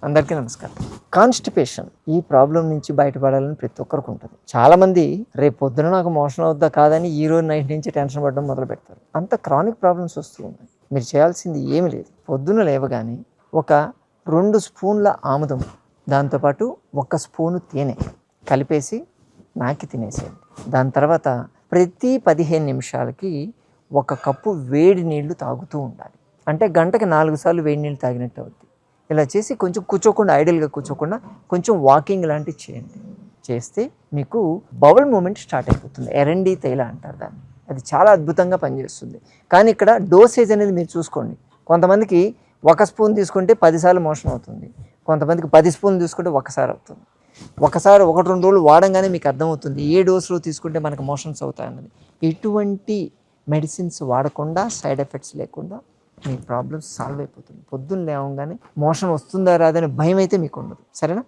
అందరికీ నమస్కారం. కాన్స్టిపేషన్ ఈ ప్రాబ్లం నుంచి బయటపడాలని ప్రతి ఒక్కరికి ఉంటుంది. చాలామంది రేపు పొద్దున నాకు మోషన్ అవుద్దా కాదని ఈ రోజు నైట్ నుంచి టెన్షన్ పడడం మొదలు పెడతారు. అంత క్రానిక్ ప్రాబ్లమ్స్ వస్తూ ఉన్నాయి. మీరు చేయాల్సింది ఏమీ లేదు. పొద్దున లేవగానే ఒక 2 స్పూన్ల ఆముదం, దాంతోపాటు 1 స్పూను తేనె కలిపేసి నాకి తినేసేయండి. దాని తర్వాత ప్రతి 15 నిమిషాలకి 1 కప్పు వేడి నీళ్లు తాగుతూ ఉండాలి. అంటే గంటకి 4 సార్లు వేడి నీళ్ళు తాగినట్టు అవుద్ది. ఇలా చేసి కొంచెం కూర్చోకుండా, ఐడియల్గా కూర్చోకుండా కొంచెం వాకింగ్ లాంటివి చేయండి. చేస్తే మీకు బౌల్ మూమెంట్ స్టార్ట్ అయిపోతుంది. ఎరండి తైల అంటారు దాన్ని. అది చాలా అద్భుతంగా పనిచేస్తుంది. కానీ ఇక్కడ డోసేజ్ అనేది మీరు చూసుకోండి. కొంతమందికి 1 స్పూన్ తీసుకుంటే 10 సార్లు మోషన్ అవుతుంది. కొంతమందికి 10 స్పూన్లు తీసుకుంటే ఒకసారి అవుతుంది. ఒకసారి 1-2 రోజులు వాడంగానే మీకు అర్థమవుతుంది ఏ డోసులో తీసుకుంటే మనకు మోషన్స్ అవుతాయన్నది. ఎటువంటి మెడిసిన్స్ వాడకుండా, సైడ్ ఎఫెక్ట్స్ లేకుండా మీ ప్రాబ్లమ్స్ సాల్వ్ అయిపోతుంది. పొద్దున్న లేవగానే మోషన్ వస్తుందా రాదని భయం అయితే మీకు ఉండదు. సరేనా?